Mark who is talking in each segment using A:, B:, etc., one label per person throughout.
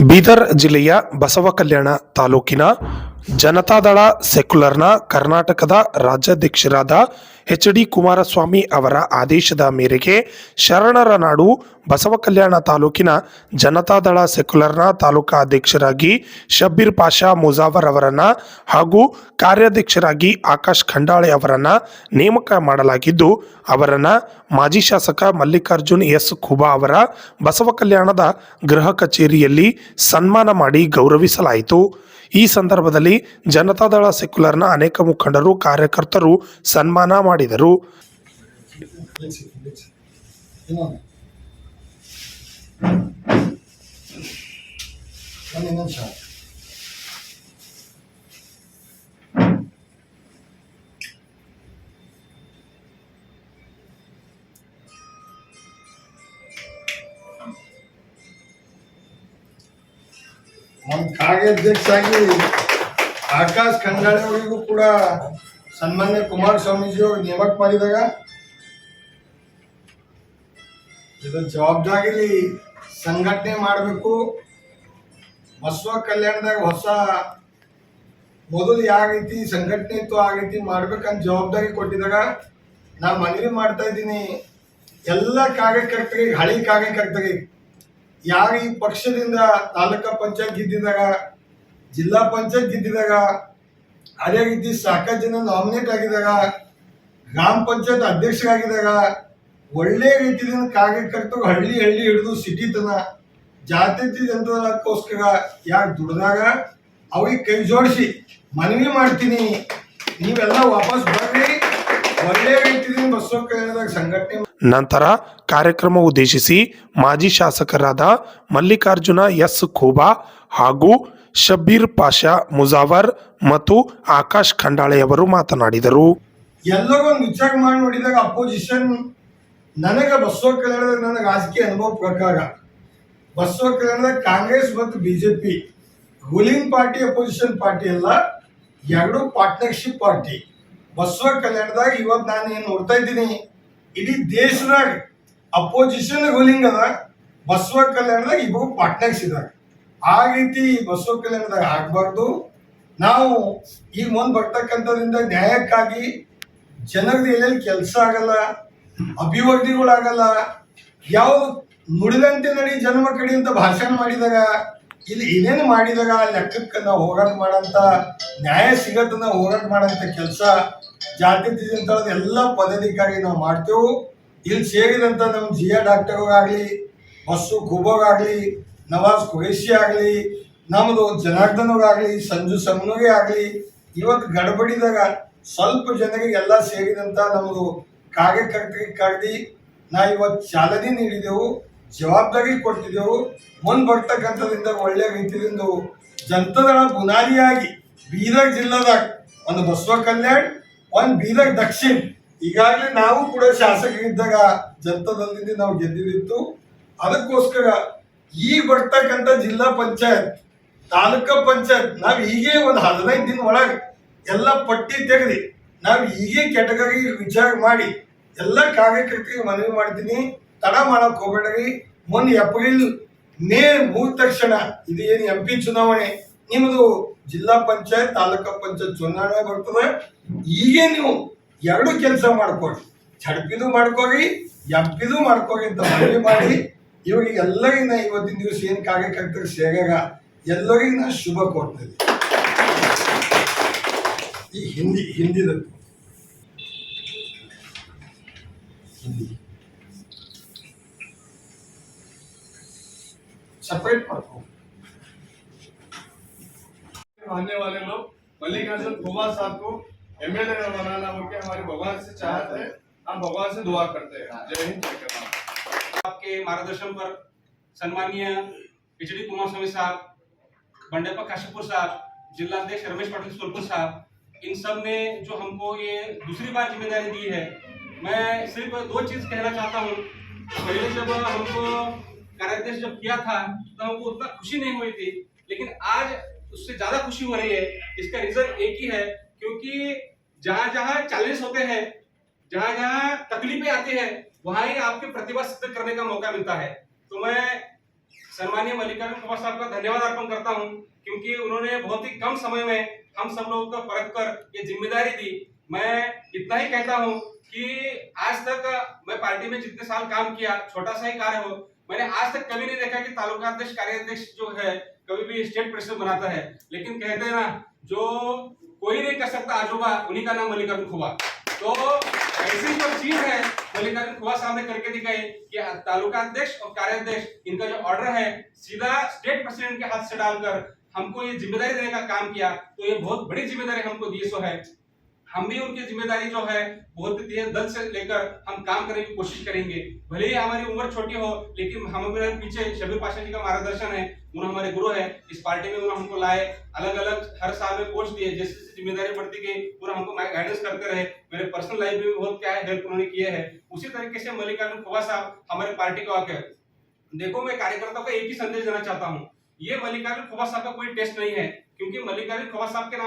A: ಬೀದರ್ ಜಿಲ್ಲೆಯ ಬಸವಕಲ್ಯಾಣ ತಾಲೂಕಿನ ಜನತಾದಳ ಸೆಕ್ಯುಲರ್ನ ಕರ್ನಾಟಕದ ರಾಜ್ಯಾಧ್ಯಕ್ಷರಾದ ಎಚ್.ಡಿ. ಕುಮಾರಸ್ವಾಮಿ ಅವರ ಆದೇಶದ ಮೇರೆಗೆ ಶರಣರ ನಾಡು ಬಸವಕಲ್ಯಾಣ ತಾಲೂಕಿನ ಜನತಾದಳ ಸೆಕ್ಯುಲರ್ನ ತಾಲೂಕಾ ಅಧ್ಯಕ್ಷರಾಗಿ ಶಬ್ಬೀರ್ ಪಾಷಾ ಮುಜಾವರ್ ಅವರನ್ನು ಹಾಗೂ ಕಾರ್ಯಾಧ್ಯಕ್ಷರಾಗಿ ಆಕಾಶ್ ಖಂಡಾಳೆ ಅವರನ್ನು ನೇಮಕ ಮಾಡಲಾಗಿದ್ದು, ಅವರನ್ನು ಮಾಜಿ ಶಾಸಕ ಮಲ್ಲಿಕಾರ್ಜುನ್ ಎಸ್ ಖೂಬಾ ಅವರ ಬಸವಕಲ್ಯಾಣದ ಗೃಹ ಕಚೇರಿಯಲ್ಲಿ ಸನ್ಮಾನ ಮಾಡಿ ಗೌರವಿಸಲಾಯಿತು. ಈ ಸಂದರ್ಭದಲ್ಲಿ ಜನತಾದಳ ಸೆಕ್ಯುಲರ್ನ ಅನೇಕ ಮುಖಂಡರು, ಕಾರ್ಯಕರ್ತರು ಸನ್ಮಾನ ಮಾಡಿದರು.
B: ನಮ್ಮ ಕಾರ್ಯಾಧ್ಯಕ್ಷರಾಗಿ ಆಕಾಶ್ ಖಂಡಾಳೆ ಅವರಿಗೂ ಕೂಡ ಸನ್ಮಾನ್ಯ ಕುಮಾರಸ್ವಾಮೀಜಿ ಅವರು ನೇಮಕ ಮಾಡಿದಾಗ ಇದರ ಜವಾಬ್ದಾರಿ ಸಂಘಟನೆ ಮಾಡಬೇಕು. ಬಸವ ಕಲ್ಯಾಣದಾಗ ಹೊಸ ಮೊದಲು ಯಾವ ರೀತಿ ಸಂಘಟನೆ ಇತ್ತು ಆ ರೀತಿ ಮಾಡ್ಬೇಕಂತ ಜವಾಬ್ದಾರಿ ಕೊಟ್ಟಿದಾಗ ನಾ ಮನವಿ ಮಾಡ್ತಾ ಇದ್ದೀನಿ ಎಲ್ಲ ಕಾರ್ಯಕರ್ತರಿಗೆ, ಹಳಿ ಕಾರ್ಯಕರ್ತರಿಗೆ, ಯಾರು ಈ ಪಕ್ಷದಿಂದ ತಾಲೂಕಾ ಪಂಚಾಯತ್ ಗೆದ್ದಿದಾಗ, ಜಿಲ್ಲಾ ಪಂಚಾಯತ್ ಗೆದ್ದಿದಾಗ, ಅದೇ ರೀತಿ ಸಾಕಷ್ಟು ಜನ ನಾಮಿನೇಟ್ ಆಗಿದಾಗ, ಗ್ರಾಮ ಪಂಚಾಯತ್ ಅಧ್ಯಕ್ಷರಾಗಿದ್ದಾಗ ಒಳ್ಳೆ ರೀತಿಯಿಂದ ಕಾರ್ಯಕರ್ತರು ಹಳ್ಳಿ ಹಿಡಿದು ಸಿಟಿ ತನ ಜಾತ್ಯತೀತ ಜನತಾದಳಕ್ಕೋಸ್ಕರ ಯಾರು ದುಡಿದಾಗ ಅವ್ರಿಗೆ ಕೈ ಜೋಡಿಸಿ ಮನವಿ ಮಾಡ್ತೀನಿ, ನೀವೆಲ್ಲ ವಾಪಸ್ ಬರ್ರಿ, ಒಳ್ಳೆ ರೀತಿಯಿಂದ ಬಸವ ಕಲ್ಯಾಣದಾಗ ಸಂಘಟನೆ.
A: ನಂತರ ಕಾರ್ಯಕ್ರಮ ಉದ್ದೇಶಿಸಿ ಮಾಜಿ ಶಾಸಕರಾದ ಮಲ್ಲಿಕಾರ್ಜುನ ಎಸ್ ಖೂಬಾ ಹಾಗೂ ಶಬ್ಬೀರ್ ಪಾಷಾ ಮುಜಾವರ್ ಮತ್ತು ಆಕಾಶ್ ಖಂಡಾಳೆಯವರು ಮಾತನಾಡಿದರು.
B: ಎಲ್ಲರೂ ಒಂದು ವಿಚಾರ ಮಾಡಿ ನೋಡಿದಾಗ ಅಪೋಸಿಷನ್ ನನಗೆ ಬಸವ ಕಲ್ಯಾಣದಾಗ ನನ್ನ ರಾಜಕೀಯ ಅನುಭವ ಪ್ರಕಾರ ಬಸವ ಕಲ್ಯಾಣದಾಗ ಕಾಂಗ್ರೆಸ್ ಮತ್ತು BJP ruling party, opposition party ಅಲ್ಲ, ಎರಡು ಪಾರ್ಟ್ನರ್ಶಿಪ್ ಪಾರ್ಟಿ. ಬಸವ ಕಲ್ಯಾಣದಾಗ ಇವತ್ತು ನಾನು ಏನು ನೋಡ್ತಾ ಇದ್ದೀನಿ, ಇಡೀ ದೇಶದಾಗ ಅಪೋಸಿಷನ್ ರೂಲಿಂಗ್ ಅದ, ಬಸವ ಕಲ್ಯಾಣದಾಗ ಇಬ್ಬರು ಪಾರ್ಟ್ನರ್ಸ್ ಇದ್ದಾರೆ. ಆ ರೀತಿ ಬಸವ ಕಲ್ಯಾಣದಾಗ ಆಗಬಾರ್ದು. ನಾವು ಈಗ ಮುಂದೆ ಬರ್ತಕ್ಕಂಥದ್ರಿಂದ ನ್ಯಾಯಕ್ಕಾಗಿ ಜನರದ ಎಲ್ಲೆಲ್ಲಿ ಕೆಲಸ ಆಗಲ್ಲ, ಅಭಿವೃದ್ಧಿಗಳಾಗಲ್ಲ, ಯಾವ ನುಡಿದಂತೆ ನಡಿ ಜನ್ಮ ಕಡಿ ಅಂತ ಭಾಷಣ ಮಾಡಿದಾಗ ಇಲ್ಲಿ ಏನೇನು ಮಾಡಿದಾಗ ಲೆಕ್ಕಕ್ಕೆ ನಾವು ಹೋರಾಟ ಮಾಡೋಂಥ, ನ್ಯಾಯ ಸಿಗತ್ತ ನಾವು ಹೋರಾಟ ಮಾಡೋಂಥ ಕೆಲಸ ಜಾತ್ಯತೀತ ಜನತಾದಳದ ಎಲ್ಲ ಪದಾಧಿಕಾರಿ ನಾವು ಮಾಡ್ತೇವೆ. ಇಲ್ಲಿ ಸೇರಿದಂಥ ನಮ್ಮ ಜಿಯಾ ಡಾಕ್ಟರ್ಗಾಗಲಿ, ಬಸ್ಸು ಖೂಬೋಗಾಗಲಿ, ನವಾಜ್ ಖುರೇಶಿ ಆಗಲಿ, ನಮ್ಮದು ಜನಾರ್ದನ್ಗಾಗಲಿ, ಸಂಜು ಸಮನುಗೆ ಆಗಲಿ, ಇವತ್ತು ಗಡಬಡಿದಾಗ ಸ್ವಲ್ಪ ಜನರಿಗೆ ಎಲ್ಲ ಸೇರಿದಂಥ ನಮ್ಮದು ಕಾರ್ಯಕರ್ತರಿಗೆ ಕರೆದು ನಾ ಇವತ್ತು ಚಾಲನೆ ನೀಡಿದೆವು, ಜವಾಬ್ದಾರಿ ಕೊಟ್ಟಿದ್ದೆವು. ಮುಂದೆ ಬರ್ತಕ್ಕಂಥದ್ರಿಂದ ಒಳ್ಳೆಯ ರೀತಿಯಿಂದ ಜನತಾದಳ ಬುನಾದಿಯಾಗಿ ಬೀದರ್ ಜಿಲ್ಲಾದಾಗ ಒಂದು ಬಸವ ಕಲ್ಯಾಣ್, ಒಂದು ಬೀದರ್ ದಕ್ಷಿಣ, ಈಗಾಗಲೇ ನಾವು ಕೂಡ ಶಾಸಕರಿದ್ದಾಗ ಜನತಾದಳದಿಂದ ನಾವು ಗೆದ್ದಿದ್ದು. ಅದಕ್ಕೋಸ್ಕರ ಈಗ ಬರ್ತಕ್ಕಂಥ ಜಿಲ್ಲಾ ಪಂಚಾಯತ್, ತಾಲೂಕಾ ಪಂಚಾಯತ್ ನಾವು ಹೀಗೆ ಒಂದು 15 ದಿನ ಒಳಗೆ ಎಲ್ಲ ಪಟ್ಟಿ ತೆಗೆದು ನಾವು ಹೀಗೆ ಕೆಟಗರಿ ವಿಚಾರ ಮಾಡಿ ಎಲ್ಲ ಕಾರ್ಯಕರ್ತರಿಗೆ ಮನವಿ ಮಾಡ್ತೀನಿ, ತಡ ಮಾಡಕ್ ಹೋಗಬೇಡ್ರಿ. ಮೊನ್ನೆ ಏಪ್ರಿಲ್ ಮೇ ಮುಗಿದ ತಕ್ಷಣ ಇದು ಏನು MP ಚುನಾವಣೆ, ನಿಮ್ಮದು ಜಿಲ್ಲಾ ಪಂಚಾಯತ್, ತಾಲೂಕಾ ಪಂಚಾಯತ್ ಚುನಾವಣೆ ಬರ್ತದೆ. ಹೀಗೆ ನೀವು ಎರಡು ಕೆಲಸ ಮಾಡ್ಕೊಳ್ರಿ, ಝಡ್ಪಿದು ಮಾಡ್ಕೊರಿ, MP ಮಾಡ್ಕೊರಿ ಅಂತ ಮನವಿ ಮಾಡಿ ಇವ್ರಿಗೆ ಎಲ್ಲರಿಗೂ ನಾ ಇವತ್ತಿನ ದಿವಸ ಏನು ಕಾರ್ಯಕರ್ತರು ಸೇರಾಗ ಎಲ್ಲರಿಗೂ ನಾ ಶುಭ ಕೊಡ್ತೇನೆ. ಈ ಹಿಂದಿದ सेपरेट पढ़ो।
C: आने वाले लोग मल्लिकार्जुन खूबा साहब को MLA बनाना होकर हमारे भगवान से चाहत है, हम भगवान से दुआ करते हैं। जय हिंद, जय करनाल।
D: आपके मार्गदर्शन पर सम्मानीय एच.डी. कुमारस्वामी साहब, बंडेप्पा काशीपुर साहब, जिलाध्यक्ष रमेश पाटिल सोलपुर साहब, इन सब ने जो हमको ये दूसरी बार जिम्मेदारी दी है, मैं सिर्फ 2 चीज कहना चाहता हूँ. पहले जब हमको कार्याध्यक्ष जब किया था तो हमको उतना खुशी नहीं हुई थी, लेकिन आज उससे ज्यादा खुशी हो रही है. इसका रीजन एक ही है, क्योंकि जहाँ जहाँ चैलेंज होते हैं, जहाँ जहाँ तकलीफें आती है, वहाँ ही आपके प्रतिभा सिद्ध करने का मौका मिलता है. तो मैं सम्मानीय मल्लिकार्जुन खड़गे साहब का धन्यवाद अर्पण करता हूं, क्योंकि उन्होंने बहुत ही कम समय में हम सब लोगों को परख कर ये जिम्मेदारी दी। मैं इतना ही कहता हूं कि आज तक मैं पार्टी में जितने साल काम किया, छोटा सा ही कार्य हो, मैंने आज तक कभी नहीं देखा कि तालुका अध्यक्ष कार्याध्यक्ष जो है कभी भी स्टेट प्रेसिडेंट बनाता है। लेकिन कहते हैं ना, जो कोई नहीं कर सकता आजूबा, उन्हीं का नाम मल्लिकार्जुन खड़गे। तो ऐसी जो चीज है मल्लिकार्जुन खड़गे साहब ने करके दिखाई कि तालुका अध्यक्ष और कार्याध्यक्ष इनका जो ऑर्डर है सीधा स्टेट प्रेसिडेंट के हाथ से डालकर हमको ये जिम्मेदारी देने का काम किया। तो ये बहुत बड़ी जिम्मेदारी हमको दी सो है। हम भी उनकी जिम्मेदारी जो है बहुत ही दल से लेकर हम काम करने की कोशिश करेंगे। भले ही हमारी उम्र छोटी हो, लेकिन हमारे पीछे शबीर पाशा जी का मार्गदर्शन है। उन्होंने हमारे गुरु है, इस पार्टी में उन्होंने हमको लाए, अलग अलग हर साल में पोस्ट दिए, जैसे जैसे जिम्मेदारी बढ़ती गई पूरा हमको गाइडेंस करते रहे। मेरे पर्सनल लाइफ में बहुत क्या है हेल्प उन्होंने किए है। उसी तरीके से मल्लिकार्जुन खड़गे साहब हमारे पार्टी को आकर, देखो मैं कार्यकर्ताओं को एक ही संदेश देना चाहता हूँ, ये मल्लिकार्जुन खड़गे साहब का कोई टेस्ट नहीं है, क्योंकि मल्लिकार्जुन खड़गे साहब के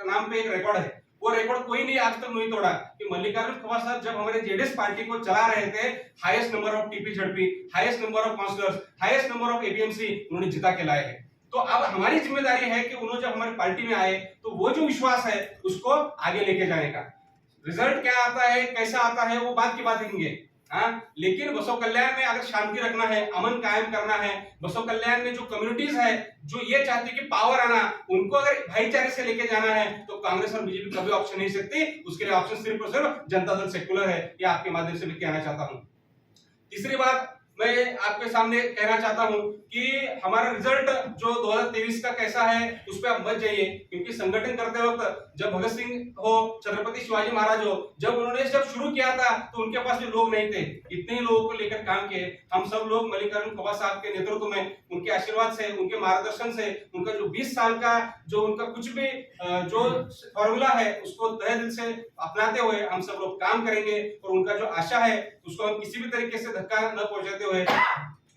D: नाम पे एक रिकॉर्ड है। वो रिकॉर्ड कोई नहीं आज तक नहीं तोड़ा कि मल्लिकार्जुन खड़गे साहब जब हमारे जेडीएस पार्टी को चला रहे थे, हाईएस्ट नंबर ऑफ टीपी झड़पी, highest number of councillors, highest number of APMC उन्होंने जिता के लाए हैं। तो अब हमारी जिम्मेदारी है कि उन्होंने जब हमारी पार्टी में आए तो वो जो विश्वास है उसको आगे लेके जाने का। रिजल्ट क्या आता है, कैसा आता है, वो बात की बात करेंगे। हाँ, लेकिन बसव कल्याण में अगर शांति रखना है, अमन कायम करना है, बसव कल्याण में जो कम्युनिटीज है जो ये चाहती है कि पावर आना, उनको अगर भाईचारे से लेके जाना है तो कांग्रेस और बीजेपी कभी ऑप्शन नहीं सकती। उसके लिए ऑप्शन सिर्फ और सिर्फ जनता दल सेक्युलर है। ये आपके माध्यम से भी कहना चाहता हूं। तीसरी बात मैं आपके सामने कहना चाहता हूं कि हमारा रिजल्ट जो 2023 का कैसा है उस पर आप मत जाइए, क्योंकि संगठन करते वक्त जब भगत सिंह हो, छत्रपति शिवाजी महाराज हो, जब उन्होंने शुरू किया था तो उनके पास भी लोग नहीं थे, इतने ही लोगों को लेकर काम किए। हम सब लोग मल्लिकार्जुन खड़गे साहब के नेतृत्व में, उनके आशीर्वाद से, उनके मार्गदर्शन से, उनका जो 20 साल का जो उनका कुछ भी जो फॉर्मूला है उसको तहे दिल से अपनाते हुए हम सब लोग काम करेंगे। और उनका जो आशा है उसको हम किसी भी तरीके से धक्का न पहुंचाते हुए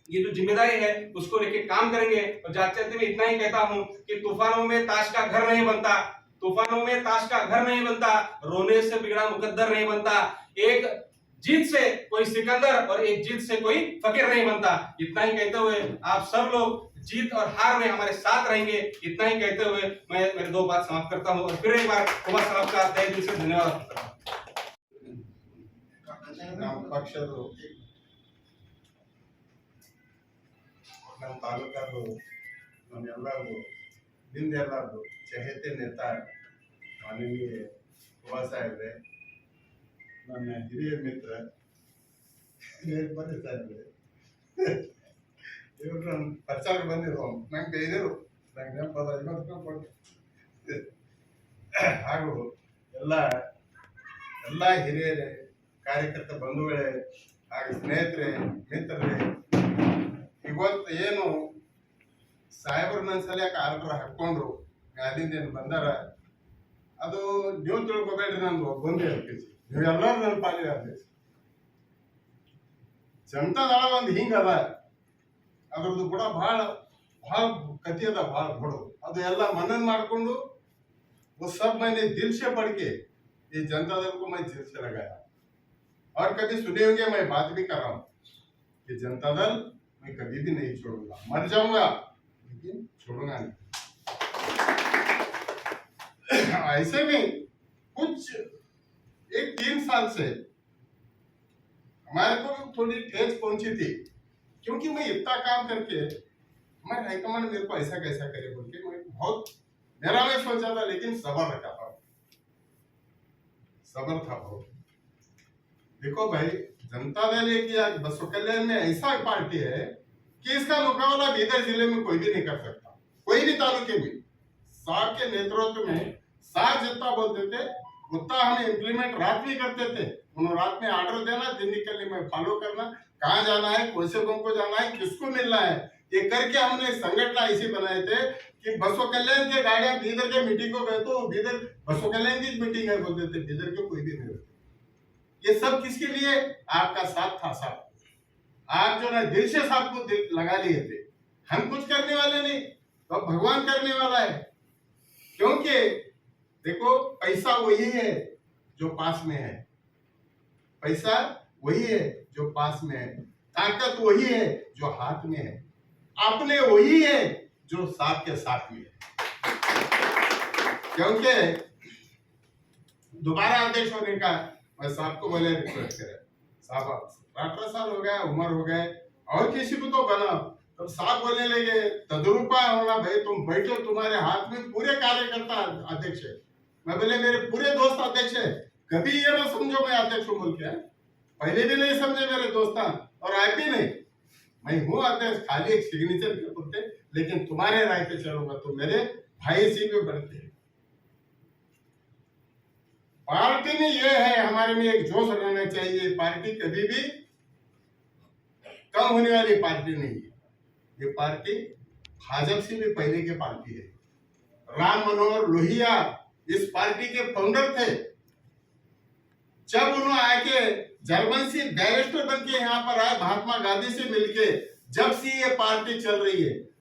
D: ये जो जिम्मेदारी है उसको लेके काम करेंगे। और जाते जाते मैं इतना ही कहता हूं कि तूफानों में ताश का घर नहीं बनता, तूफानों में ताश का घर नहीं बनता, रोने से बिगड़ा मुकद्दर नहीं बनता, एक जीत से कोई सिकंदर और एक जीत से कोई फकीर नहीं बनता। इतना ही कहते हुए आप सब लोग जीत और हार में हमारे साथ रहेंगे, इतना ही कहते हुए मैं मेरी 2 बात समाप्त करता हूं। और फिर एक बार खड़गे साहब का तहे दिल से धन्यवाद।
E: ಪಕ್ಷದ ನಮ್ಮ ತಾಲೂಕಾದು ನಮ್ಮೆಲ್ಲರದು ನಿಮ್ದೆಲ್ಲರದು ಚಹತೆ ನೇತಾ ಮಾನನೀಯ ಖಡಗೆ ಸಾಹೇಬ್ರೆ, ನನ್ನ ಹಿರಿಯ ಮಿತ್ರ ಬನ್ನಿ ಸಾಹೇಬ್ರೆ, ಇವರು ನನ್ನ ಪ್ರಚಾರ ಬಂದಿರೋ ನಂಗೆ ಬೇಯಿದರು, ನಂಗೆ ನೆನಪದ 50 ರೂಪಾಯಿ ಕೊಟ್ಟು ಹಾಗೂ ಎಲ್ಲ ಹಿರಿಯರೇ, ಕಾರ್ಯಕರ್ತ ಬಂಧುಗಳೇ ಹಾಗೆ ಸ್ನೇಹಿತರೆ, ಮಿತ್ರರೇ, ಇವತ್ತು ಏನು ಸಾಹೇಬ್ರು ನನ್ನ ಸಲಕ್ಕೆ ಆರ್ಡರ್ ಹಾಕೊಂಡ್ರು ಅಲ್ಲಿಂದ ಏನು ಬಂದಾರ ಅದು ನೀವು ತಿಳ್ಕೊಬೇಡ್ರಿ, ನಂದು ಒಬ್ಬಂದೇ ಅರ್ಪಿಸಿ, ನೀವೆಲ್ಲರೂ ನನ್ನ ಪಾಲಿಗೆ ಅರ್ಪಿಸಿ. ಜನತಾದಳ ಒಂದು ಹಿಂಗದ, ಅದ್ರದ್ದು ಕೂಡ ಭಾಳ ಕಥೆ ಅದ, ಭಾಳ ಹೊಡೋದು ಅದು ಎಲ್ಲ ಮನನ್ ಮಾಡ್ಕೊಂಡು वो सब मैंने दिल से पढ़ के ये जनता दल को मैं दिल से लगाया। और कभी सुने होंगे मैं बात भी कर रहा हूँ कि जनता दल मैं कभी भी नहीं छोड़ूंगा, मर जाऊंगा लेकिन छोड़ूंगा नहीं। ऐसे में कुछ 1-3 साल से हमारे को भी थोड़ी ठेस पहुंची थी, क्योंकि मैं इतना काम करके हमारे हाईकमांड मेरे को ऐसा कैसा करे बोल के मैं बहुत मेरा मैं सोचा था, लेकिन सब्र रखा था, सब्र था बहुत। देखो भाई, जनता दल एक या बसव कल्याण में ऐसा पार्टी है कि इसका मुकाबला बीदर जिले में कोई भी नहीं कर सकता, कोई भी तालुके में। साहब के नेतृत्व में साहब जितना बोलते थे उतना हम इम्प्लीमेंट रात में करते थे। उन्होंने रात में ऑर्डर देना, दिन निकलने में फॉलो करना, कहाँ जाना है, कौन से गांव को जाना है, किसको मिलना है, ये करके हमने संगठन ऐसे बनाए थे कि बसव कल्याण के गाड़ियां बीदर के मीटिंग को गए तो बीदर बसव कल्याण की मीटिंग है बोलते थे, बीदर के कोई भी नहीं होते। ये सब किसके लिए? आपका साथ था साहब, आप जो ना दिल से साहब को लगा लिए थे। हम कुछ करने वाले नहीं, तो भगवान करने वाला है। क्योंकि देखो, पैसा वही है जो पास में है, पैसा वही है जो पास में है, ताकत वही है जो हाथ में है। अपने वही है जो साहब के साथ भी है, क्योंकि दोबारा अध्यक्ष होने का मैं साहब को बोले रिक्वेस्ट करें, साहब 18 साल हो गए, उम्र हो गए, और किसी को तो बना। तो साहब बोलने लगे तजुर्बा होना भाई, तुम बैठो, तुम्हारे हाथ में पूरे कार्यकर्ता अध्यक्ष है। मैं बोले मेरे पूरे दोस्त अध्यक्ष है, कभी ये मत समझो मैं अध्यक्ष हूं बोल के, पहले भी नहीं समझे मेरे दोस्त, और आज भी नहीं, मैं हूँ अध्यक्ष खाली एक सिग्नेचर के पुरते, लेकिन तुम्हारे राय पे चलूंगा, तो मेरे भाई सी पे बढ़ते हैं। पार्टी में ये है, हमारे में एक जोश रहना चाहिए, पार्टी कभी भी कम होने वाली पार्टी नहीं है। ये पार्टी भाजपा से भी पहले की पार्टी है। राम मनोहर लोहिया इस पार्टी के फाउंडर थे। जब उन्होंने आके जर्मन से बैरिस्टर बन के यहाँ पर आए, महात्मा गांधी से मिलके, जब से ये पार्टी चल रही है,